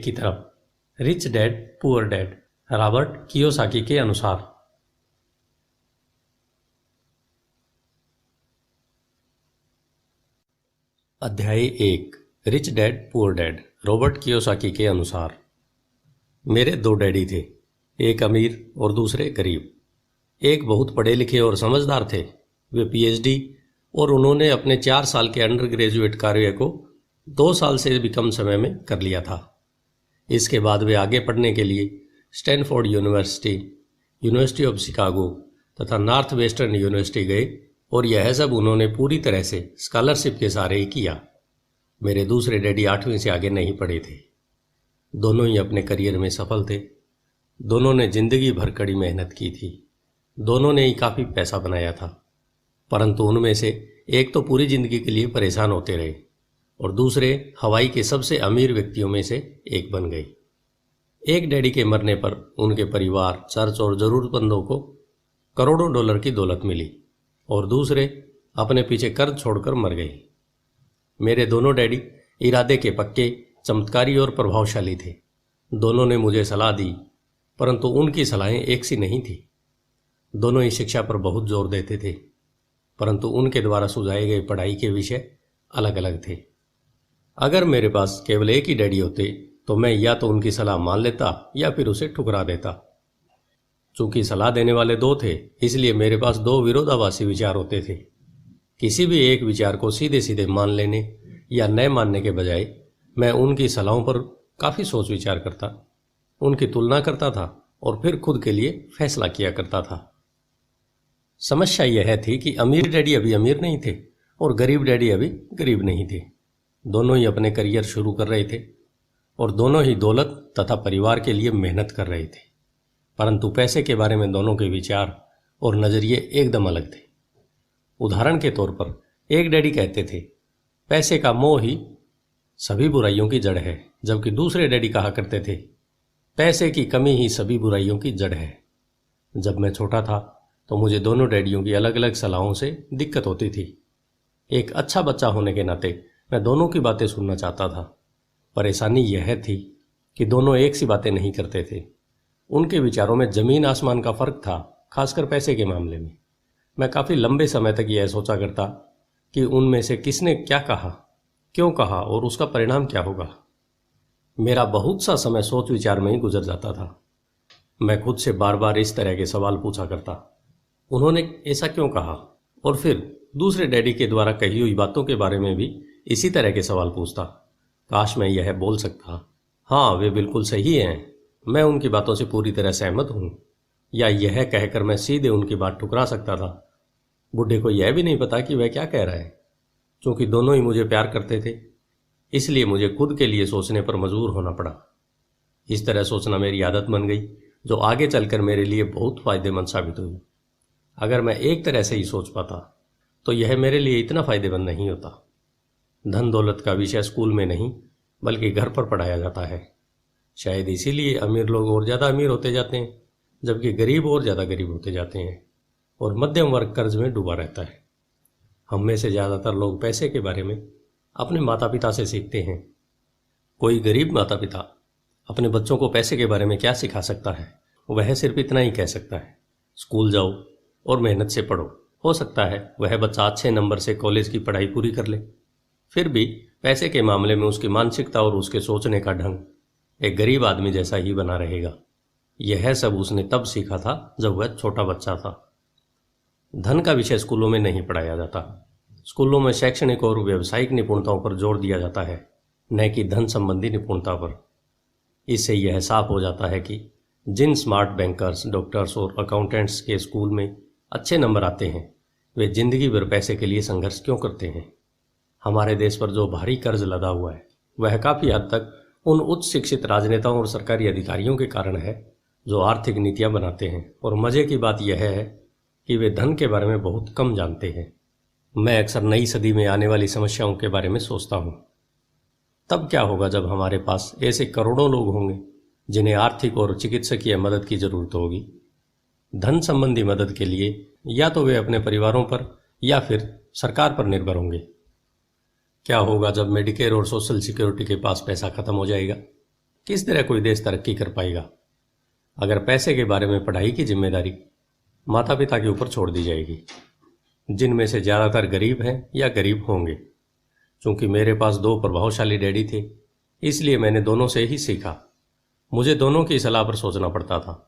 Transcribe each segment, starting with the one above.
की तरफ। Rich dad poor dad, Robert Kiyosaki के अनुसार। अध्याय 1, rich dad poor dad, Robert Kiyosaki के अनुसार। मेरे 2 डैडी थे, एक अमीर और दूसरे गरीब। एक बहुत पढ़े लिखे और समझदार थे, वे पीएचडी और उन्होंने अपने 4 साल के अंडर ग्रेजुएट कार्य को 2 साल से भी कम समय में कर लिया था। इसके बाद वे आगे पढ़ने के लिए Stanford university, university of Chicago तथा नॉर्थ वेस्टर्न यूनिवर्सिटी गए और यह सब उन्होंने पूरी तरह से स्कॉलरशिप के सहारे ही किया। मेरे दूसरे डैडी 8वीं से आगे नहीं पढ़े थे। दोनों ही अपने करियर में सफल थे। दोनों ने जिंदगी भर कड़ी मेहनत की थी। दोनों ने ही काफ़ी पैसा बनाया था, परंतु उनमें से एक तो पूरी जिंदगी के लिए परेशान होते रहे और दूसरे हवाई के सबसे अमीर व्यक्तियों में से एक बन गए। एक डैडी के मरने पर उनके परिवार, चर्च और ज़रूरतमंदों को करोड़ों डॉलर की दौलत मिली और दूसरे अपने पीछे कर्ज छोड़कर मर गए। मेरे दोनों डैडी इरादे के पक्के, चमत्कारी और प्रभावशाली थे। दोनों ने मुझे सलाह दी, परंतु उनकी सलाहें एक सी नहीं थी। दोनों ही शिक्षा पर बहुत जोर देते थे, परंतु उनके द्वारा सुझाए गए पढ़ाई के विषय अलग अलग थे। अगर मेरे पास केवल एक ही डैडी होते तो मैं या तो उनकी सलाह मान लेता या फिर उसे ठुकरा देता। चूंकि सलाह देने वाले 2 थे, इसलिए मेरे पास 2 विरोधाभासी विचार होते थे। किसी भी एक विचार को सीधे सीधे मान लेने या न मानने के बजाय मैं उनकी सलाहों पर काफ़ी सोच विचार करता, उनकी तुलना करता था और फिर खुद के लिए फैसला किया करता था। समस्या यह थी कि अमीर डैडी अभी अमीर नहीं थे और गरीब डैडी अभी गरीब नहीं थे। दोनों ही अपने करियर शुरू कर रहे थे और दोनों ही दौलत तथा परिवार के लिए मेहनत कर रहे थे, परंतु पैसे के बारे में दोनों के विचार और नज़रिए एकदम अलग थे। उदाहरण के तौर पर एक डैडी कहते थे, पैसे का मोह ही सभी बुराइयों की जड़ है, जबकि दूसरे डैडी कहा करते थे, पैसे की कमी ही सभी बुराइयों की जड़ है। जब मैं छोटा था तो मुझे दोनों डैडियों की अलग अलग सलाहों से दिक्कत होती थी। एक अच्छा बच्चा होने के नाते मैं दोनों की बातें सुनना चाहता था। परेशानी यह थी कि दोनों एक सी बातें नहीं करते थे। उनके विचारों में ज़मीन आसमान का फ़र्क था, खासकर पैसे के मामले में। मैं काफ़ी लंबे समय तक यह सोचा करता कि उनमें से किसने क्या कहा, क्यों कहा और उसका परिणाम क्या होगा। मेरा बहुत सा समय सोच विचार में ही गुजर जाता था। मैं खुद से बार बार इस तरह के सवाल पूछा करता, उन्होंने ऐसा क्यों कहा, और फिर दूसरे डैडी के द्वारा कही हुई बातों के बारे में भी इसी तरह के सवाल पूछता। काश मैं यह बोल सकता, हाँ वे बिल्कुल सही हैं, मैं उनकी बातों से पूरी तरह सहमत हूँ, या यह कहकर मैं सीधे उनकी बात ठुकरा सकता था। बुढ़े को यह भी नहीं पता कि वह क्या कह रहा है। चूँकि दोनों ही मुझे प्यार करते थे, इसलिए मुझे खुद के लिए सोचने पर मजबूर होना पड़ा। इस तरह सोचना मेरी आदत बन गई, जो आगे चलकर मेरे लिए बहुत फ़ायदेमंद साबित हुई। अगर मैं एक तरह से ही सोच पाता तो यह मेरे लिए इतना फ़ायदेमंद नहीं होता। धन दौलत का विषय स्कूल में नहीं बल्कि घर पर पढ़ाया जाता है। शायद इसीलिए अमीर लोग और ज़्यादा अमीर होते जाते हैं, जबकि गरीब और ज़्यादा गरीब होते जाते हैं और मध्यम वर्ग कर्ज में डूबा रहता है। हम में से ज़्यादातर लोग पैसे के बारे में अपने माता पिता से सीखते हैं। कोई गरीब माता पिता अपने बच्चों को पैसे के बारे में क्या सिखा सकता है? वह सिर्फ इतना ही कह सकता है, स्कूल जाओ और मेहनत से पढ़ो। हो सकता है वह बच्चा अच्छे नंबर से कॉलेज की पढ़ाई पूरी कर ले, फिर भी पैसे के मामले में उसकी मानसिकता और उसके सोचने का ढंग एक गरीब आदमी जैसा ही बना रहेगा। यह सब उसने तब सीखा था जब वह छोटा बच्चा था। धन का विषय स्कूलों में नहीं पढ़ाया जाता। स्कूलों में शैक्षणिक और व्यावसायिक निपुणताओं पर जोर दिया जाता है, न कि धन संबंधी निपुणता पर। इससे यह साफ हो जाता है कि जिन स्मार्ट बैंकर्स, डॉक्टर्स और अकाउंटेंट्स के स्कूल में अच्छे नंबर आते हैं, वे जिंदगी भर पैसे के लिए संघर्ष क्यों करते हैं। हमारे देश पर जो भारी कर्ज लदा हुआ है, वह काफ़ी हद तक उन उच्च शिक्षित राजनेताओं और सरकारी अधिकारियों के कारण है जो आर्थिक नीतियां बनाते हैं। और मज़े की बात यह है कि वे धन के बारे में बहुत कम जानते हैं। मैं अक्सर नई सदी में आने वाली समस्याओं के बारे में सोचता हूँ। तब क्या होगा जब हमारे पास ऐसे करोड़ों लोग होंगे जिन्हें आर्थिक और चिकित्सकीय मदद की ज़रूरत होगी। धन संबंधी मदद के लिए या तो वे अपने परिवारों पर या फिर सरकार पर निर्भर होंगे। क्या होगा जब मेडिकेयर और सोशल सिक्योरिटी के पास पैसा खत्म हो जाएगा? किस तरह कोई देश तरक्की कर पाएगा अगर पैसे के बारे में पढ़ाई की जिम्मेदारी माता पिता के ऊपर छोड़ दी जाएगी, जिनमें से ज़्यादातर गरीब हैं या गरीब होंगे। चूंकि मेरे पास दो प्रभावशाली डैडी थे, इसलिए मैंने दोनों से ही सीखा। मुझे दोनों की सलाह पर सोचना पड़ता था।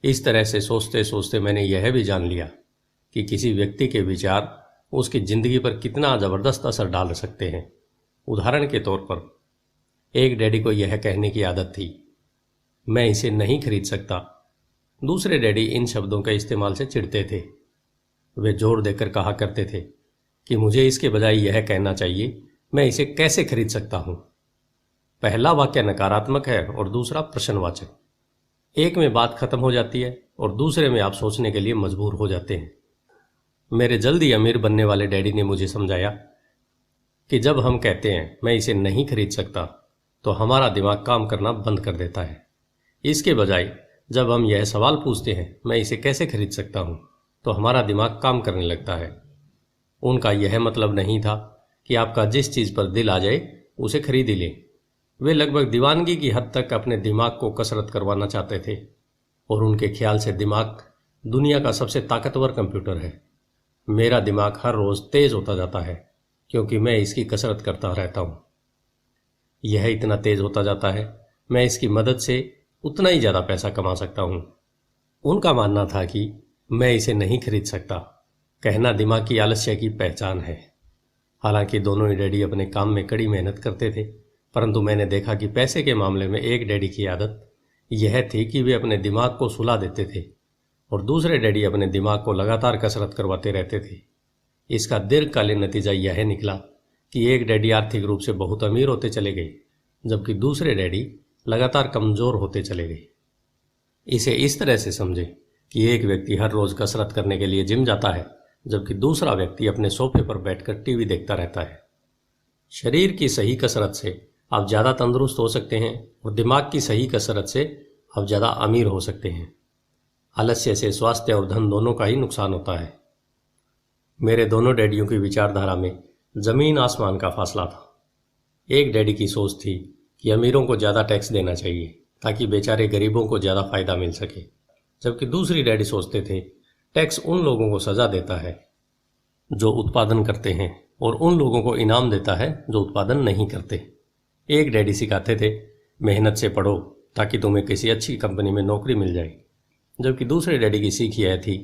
इस तरह से सोचते सोचते मैंने यह भी जान लिया कि किसी व्यक्ति के विचार उसकी ज़िंदगी पर कितना ज़बरदस्त असर डाल सकते हैं। उदाहरण के तौर पर एक डैडी को यह कहने की आदत थी, मैं इसे नहीं खरीद सकता। दूसरे डैडी इन शब्दों के इस्तेमाल से चिढ़ते थे। वे जोर देकर कहा करते थे कि मुझे इसके बजाय यह कहना चाहिए, मैं इसे कैसे खरीद सकता हूँ। पहला वाक्य नकारात्मक है और दूसरा प्रश्नवाचक। एक में बात खत्म हो जाती है और दूसरे में आप सोचने के लिए मजबूर हो जाते हैं। मेरे जल्दी अमीर बनने वाले डैडी ने मुझे समझाया कि जब हम कहते हैं मैं इसे नहीं खरीद सकता, तो हमारा दिमाग काम करना बंद कर देता है। इसके बजाय जब हम यह सवाल पूछते हैं मैं इसे कैसे खरीद सकता हूँ, तो हमारा दिमाग काम करने लगता है। उनका यह मतलब नहीं था कि आपका जिस चीज़ पर दिल आ जाए उसे खरीद ही लें। वे लगभग दीवानगी की हद तक अपने दिमाग को कसरत करवाना चाहते थे और उनके ख्याल से दिमाग दुनिया का सबसे ताकतवर कंप्यूटर है। मेरा दिमाग हर रोज़ तेज़ होता जाता है क्योंकि मैं इसकी कसरत करता रहता हूँ। यह इतना तेज़ होता जाता है, मैं इसकी मदद से उतना ही ज़्यादा पैसा कमा सकता हूँ। उनका मानना था कि मैं इसे नहीं खरीद सकता कहना दिमाग की आलस्य की पहचान है। हालांकि दोनों ही डैडी अपने काम में कड़ी मेहनत करते थे, परंतु मैंने देखा कि पैसे के मामले में एक डैडी की आदत यह थी कि वे अपने दिमाग को सुला देते थे और दूसरे डैडी अपने दिमाग को लगातार कसरत करवाते रहते थे। इसका दीर्घकालीन नतीजा यह निकला कि एक डैडी आर्थिक रूप से बहुत अमीर होते चले गए, जबकि दूसरे डैडी लगातार कमज़ोर होते चले गए। इसे इस तरह से समझें कि एक व्यक्ति हर रोज़ कसरत करने के लिए जिम जाता है, जबकि दूसरा व्यक्ति अपने सोफे पर बैठकर टीवी देखता रहता है। शरीर की सही कसरत से आप ज़्यादा तंदुरुस्त हो सकते हैं और दिमाग की सही कसरत से आप ज़्यादा अमीर हो सकते हैं। आलस्य से स्वास्थ्य और धन दोनों का ही नुकसान होता है। मेरे दोनों डैडियों की विचारधारा में ज़मीन आसमान का फासला था। एक डैडी की सोच थी कि अमीरों को ज़्यादा टैक्स देना चाहिए ताकि बेचारे गरीबों को ज़्यादा फ़ायदा मिल सके, जबकि दूसरी डैडी सोचते थे टैक्स उन लोगों को सज़ा देता है जो उत्पादन करते हैं और उन लोगों को इनाम देता है जो उत्पादन नहीं करते। एक डैडी सिखाते थे मेहनत से पढ़ो ताकि तुम्हें किसी अच्छी कंपनी में नौकरी मिल जाए, जबकि दूसरे डैडी की सीख यह थी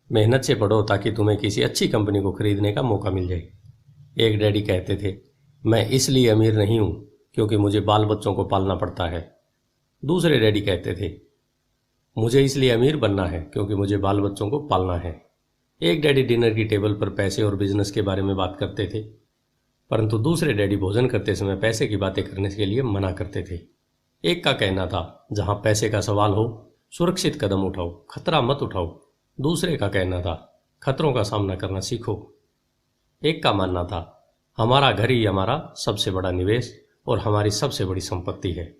मेहनत से पढ़ो ताकि तुम्हें किसी अच्छी कंपनी को खरीदने का मौका मिल जाए। एक डैडी कहते थे मैं इसलिए अमीर नहीं हूँ क्योंकि मुझे बाल बच्चों को पालना पड़ता है। दूसरे डैडी कहते थे मुझे इसलिए अमीर बनना है क्योंकि मुझे बाल बच्चों को पालना है। एक डैडी डिनर की टेबल पर पैसे और बिजनेस के बारे में बात करते थे, परंतु दूसरे डैडी भोजन करते समय पैसे की बातें करने के लिए मना करते थे। एक का कहना था जहां पैसे का सवाल हो सुरक्षित कदम उठाओ, खतरा मत उठाओ। दूसरे का कहना था खतरों का सामना करना सीखो। एक का मानना था हमारा घर ही हमारा सबसे बड़ा निवेश और हमारी सबसे बड़ी संपत्ति है,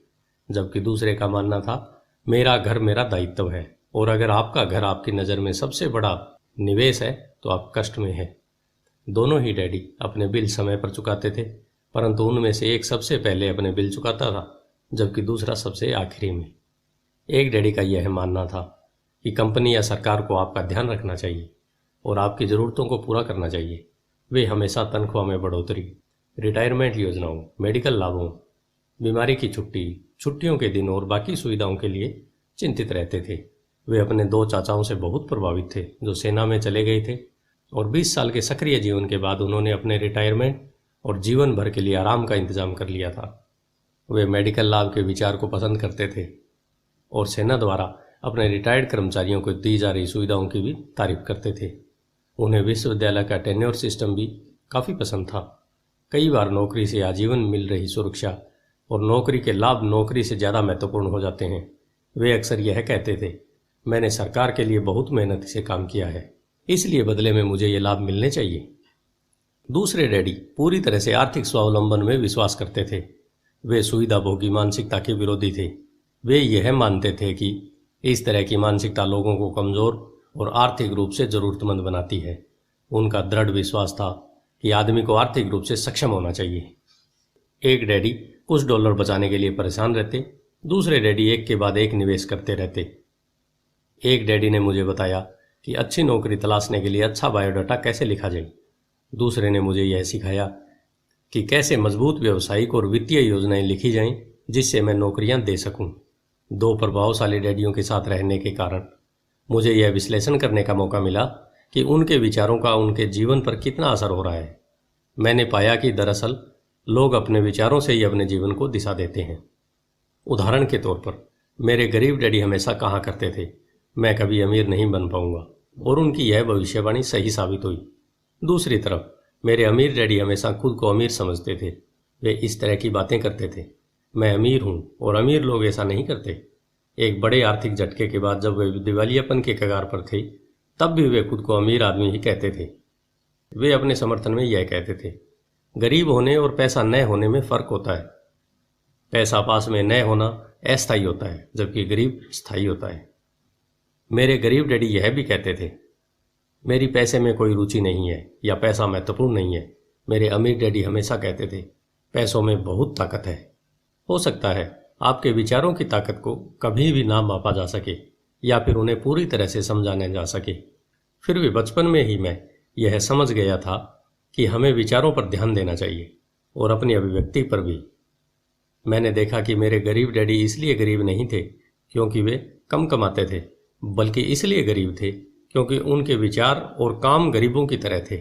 जबकि दूसरे का मानना था मेरा घर मेरा दायित्व है और अगर आपका घर आपकी नज़र में सबसे बड़ा निवेश है तो आप कष्ट में हैं। दोनों ही डैडी अपने बिल समय पर चुकाते थे, परंतु उनमें से एक सबसे पहले अपने बिल चुकाता था जबकि दूसरा सबसे आखिरी में। एक डैडी का यह मानना था कि कंपनी या सरकार को आपका ध्यान रखना चाहिए और आपकी ज़रूरतों को पूरा करना चाहिए। वे हमेशा तनख्वाह में बढ़ोतरी, रिटायरमेंट योजनाओं, मेडिकल लाभों, बीमारी की छुट्टी, छुट्टियों के दिन और बाकी सुविधाओं के लिए चिंतित रहते थे। वे अपने दो चाचाओं से बहुत प्रभावित थे जो सेना में चले गए थे और 20 साल के सक्रिय जीवन के बाद उन्होंने अपने रिटायरमेंट और जीवन भर के लिए आराम का इंतजाम कर लिया था। वे मेडिकल लाभ के विचार को पसंद करते थे और सेना द्वारा अपने रिटायर्ड कर्मचारियों को दी जा रही सुविधाओं की भी तारीफ करते थे। उन्हें विश्वविद्यालय का टेन्योर सिस्टम भी काफ़ी पसंद था। कई बार नौकरी से आजीवन मिल रही सुरक्षा और नौकरी के लाभ नौकरी से ज़्यादा महत्वपूर्ण हो जाते हैं। वे अक्सर यह कहते थे मैंने सरकार के लिए बहुत मेहनत से काम किया है, इसलिए बदले में मुझे ये लाभ मिलने चाहिए। दूसरे डैडी पूरी तरह से आर्थिक स्वावलंबन में विश्वास करते थे। वे सुविधा भोगी मानसिकता के विरोधी थे। वे यह मानते थे कि इस तरह की मानसिकता लोगों को कमज़ोर और आर्थिक रूप से ज़रूरतमंद बनाती है। उनका दृढ़ विश्वास था कि आदमी को आर्थिक रूप से सक्षम होना चाहिए। एक डैडी कुछ डॉलर बचाने के लिए परेशान रहते, दूसरे डैडी एक के बाद एक निवेश करते रहते। एक डैडी ने मुझे बताया कि अच्छी नौकरी तलाशने के लिए अच्छा बायोडाटा कैसे लिखा जाए। दूसरे ने मुझे यह सिखाया कि कैसे मजबूत व्यावसायिक और वित्तीय योजनाएं लिखी जाएं जिससे मैं नौकरियां दे सकूं। दो प्रभावशाली डैडियों के साथ रहने के कारण मुझे यह विश्लेषण करने का मौका मिला कि उनके विचारों का उनके जीवन पर कितना असर हो रहा है। मैंने पाया कि दरअसल लोग अपने विचारों से ही अपने जीवन को दिशा देते हैं। उदाहरण के तौर पर मेरे गरीब डैडी हमेशा कहा करते थे, मैं कभी अमीर नहीं बन पाऊंगा, और उनकी यह भविष्यवाणी सही साबित हुई। दूसरी तरफ मेरे अमीर डैडी हमेशा खुद को अमीर समझते थे। वे इस तरह की बातें करते थे, मैं अमीर हूं और अमीर लोग ऐसा नहीं करते। एक बड़े आर्थिक झटके के बाद जब वे दिवालियापन के कगार पर थे, तब भी वे खुद को अमीर आदमी ही कहते थे। वे अपने समर्थन में यह कहते थे, गरीब होने और पैसा न होने में फ़र्क होता है। पैसा पास में न होना अस्थायी होता है, जबकि गरीब स्थायी होता है। मेरे गरीब डैडी यह भी कहते थे, मेरी पैसे में कोई रुचि नहीं है या पैसा महत्वपूर्ण नहीं है। मेरे अमीर डैडी हमेशा कहते थे, पैसों में बहुत ताकत है। हो सकता है आपके विचारों की ताकत को कभी भी ना मापा जा सके या फिर उन्हें पूरी तरह से समझाने जा सके। फिर भी बचपन में ही मैं यह समझ गया था कि हमें विचारों पर ध्यान देना चाहिए और अपनी अभिव्यक्ति पर भी। मैंने देखा कि मेरे गरीब डैडी इसलिए गरीब नहीं थे क्योंकि वे कम कमाते थे, बल्कि इसलिए गरीब थे क्योंकि उनके विचार और काम गरीबों की तरह थे।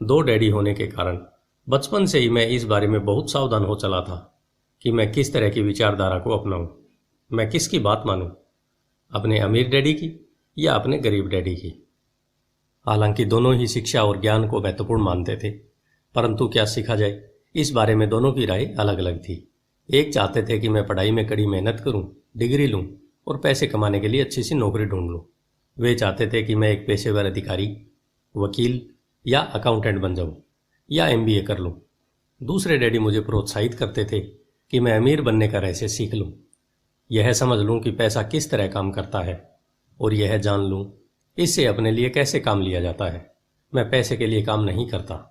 दो डैडी होने के कारण बचपन से ही मैं इस बारे में बहुत सावधान हो चला था कि मैं किस तरह की विचारधारा को अपनाऊं, मैं किसकी बात मानूं, अपने अमीर डैडी की या अपने गरीब डैडी की। हालांकि दोनों ही शिक्षा और ज्ञान को महत्वपूर्ण मानते थे, परंतु क्या सीखा जाए इस बारे में दोनों की राय अलग अलग थी। एक चाहते थे कि मैं पढ़ाई में कड़ी मेहनत करूं, डिग्री लूं और पैसे कमाने के लिए अच्छी सी नौकरी ढूंढ लूं। वे चाहते थे कि मैं एक पेशेवर अधिकारी, वकील या अकाउंटेंट बन जाऊं या MBA कर लूं। दूसरे डैडी मुझे प्रोत्साहित करते थे कि मैं अमीर बनने का रहस्य सीख लूं, यह समझ लूं कि पैसा किस तरह काम करता है और यह जान लूं इससे अपने लिए कैसे काम लिया जाता है। मैं पैसे के लिए काम नहीं करता।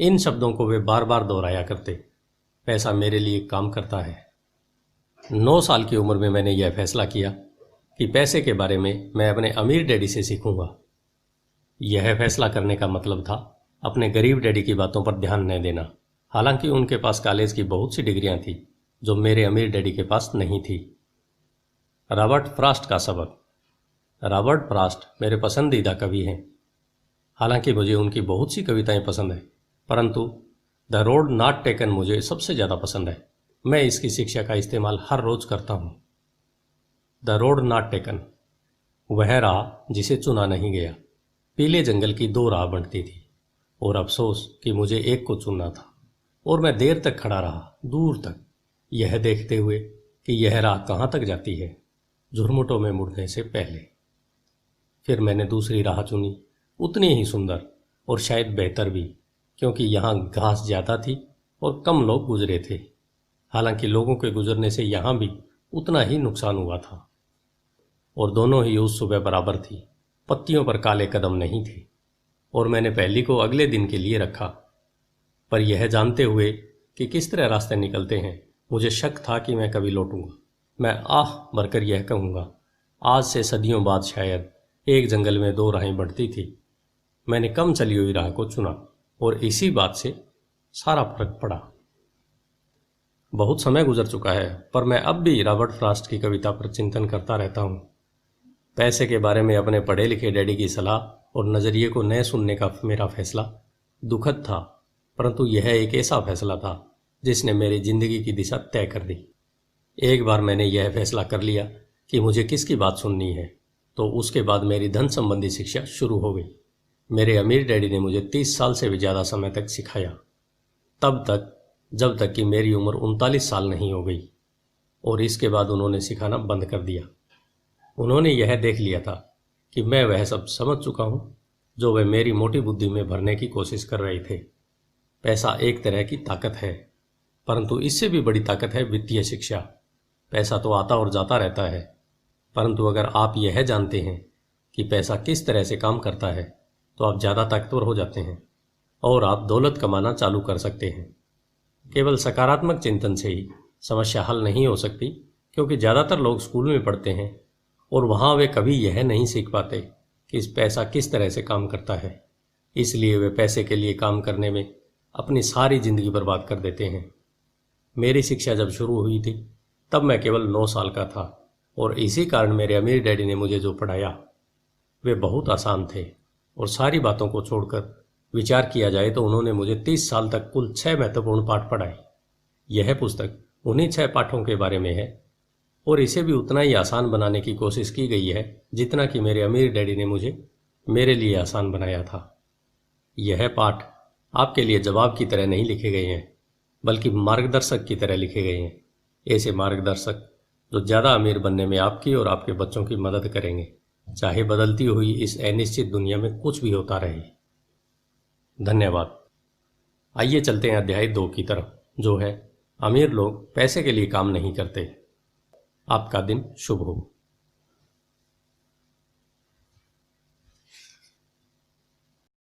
इन शब्दों को वे बार बार दोहराया करते, पैसा मेरे लिए काम करता है। 9 साल की उम्र में मैंने यह फैसला किया कि पैसे के बारे में मैं अपने अमीर डैडी से सीखूंगा। यह फैसला करने का मतलब था अपने गरीब डैडी की बातों पर ध्यान न देना। हालांकि उनके पास कॉलेज की बहुत सी डिग्रियां थी जो मेरे अमीर डैडी के पास नहीं थी। रॉबर्ट फ्रॉस्ट का सबक। रॉबर्ट फ्रॉस्ट मेरे पसंदीदा कवि हैं। हालांकि मुझे उनकी बहुत सी कविताएं पसंद है, परंतु द रोड नॉट टेकन मुझे सबसे ज़्यादा पसंद है। मैं इसकी शिक्षा का इस्तेमाल हर रोज़ करता हूँ। द रोड नॉट टेकन, वह राह जिसे चुना नहीं गया। पीले जंगल की 2 राह बनती थी और अफसोस कि मुझे एक को चुनना था, और मैं देर तक खड़ा रहा, दूर तक, यह देखते हुए कि यह राह कहाँ तक जाती है, झुरमुटों में मुड़ने से पहले। फिर मैंने दूसरी राह चुनी, उतनी ही सुंदर और शायद बेहतर भी, क्योंकि यहाँ घास ज़्यादा थी और कम लोग गुजरे थे। हालांकि लोगों के गुजरने से यहाँ भी उतना ही नुकसान हुआ था, और दोनों ही उस सुबह बराबर थी। पत्तियों पर काले कदम नहीं थे, और मैंने पहली को अगले दिन के लिए रखा। पर यह जानते हुए कि किस तरह रास्ते निकलते हैं, मुझे शक था कि मैं कभी लौटूंगा। मैं आह भरकर यह कहूँगा, आज से सदियों बाद शायद एक जंगल में 2 राहें बढ़ती थी। मैंने कम चली हुई राह को चुना और इसी बात से सारा फर्क पड़ा। बहुत समय गुजर चुका है, पर मैं अब भी रॉबर्ट फ्रॉस्ट की कविता पर चिंतन करता रहता हूँ। पैसे के बारे में अपने पढ़े लिखे डैडी की सलाह और नज़रिए को न सुनने का मेरा फैसला दुखद था, परंतु यह एक ऐसा फैसला था जिसने मेरी जिंदगी की दिशा तय कर दी। एक बार मैंने यह फैसला कर लिया कि मुझे किसकी बात सुननी है, तो उसके बाद मेरी धन संबंधी शिक्षा शुरू हो गई। मेरे अमीर डैडी ने मुझे 30 साल से भी ज़्यादा समय तक सिखाया, तब तक जब तक कि मेरी उम्र 39 साल नहीं हो गई, और इसके बाद उन्होंने सिखाना बंद कर दिया। उन्होंने यह देख लिया था कि मैं वह सब समझ चुका हूँ जो वे मेरी मोटी बुद्धि में भरने की कोशिश कर रहे थे। पैसा एक तरह की ताकत है, परंतु इससे भी बड़ी ताकत है वित्तीय शिक्षा। पैसा तो आता और जाता रहता है, परंतु अगर आप यह जानते हैं कि पैसा किस तरह से काम करता है, तो आप ज़्यादा ताकतवर हो जाते हैं और आप दौलत कमाना चालू कर सकते हैं। केवल सकारात्मक चिंतन से ही समस्या हल नहीं हो सकती, क्योंकि ज़्यादातर लोग स्कूल में पढ़ते हैं और वहाँ वे कभी यह नहीं सीख पाते कि इस पैसा किस तरह से काम करता है। इसलिए वे पैसे के लिए काम करने में अपनी सारी ज़िंदगी बर्बाद कर देते हैं। मेरी शिक्षा जब शुरू हुई थी तब मैं केवल 9 साल का था और इसी कारण मेरे अमीर डैडी ने मुझे जो पढ़ाया वे बहुत आसान थे और सारी बातों को छोड़कर विचार किया जाए तो उन्होंने मुझे 30 साल तक कुल 6 महत्वपूर्ण पाठ पढ़ाए। यह पुस्तक उन्हीं 6 पाठों के बारे में है और इसे भी उतना ही आसान बनाने की कोशिश की गई है जितना कि मेरे अमीर डैडी ने मुझे मेरे लिए आसान बनाया था। यह पाठ आपके लिए जवाब की तरह नहीं लिखे गए हैं बल्कि मार्गदर्शक की तरह लिखे गए हैं, ऐसे मार्गदर्शक जो ज़्यादा अमीर बनने में आपकी और आपके बच्चों की मदद करेंगे, चाहे बदलती हुई इस अनिश्चित दुनिया में कुछ भी होता रहे। धन्यवाद। आइए चलते हैं अध्याय 2 की तरफ, जो है अमीर लोग पैसे के लिए काम नहीं करते। आपका दिन शुभ हो।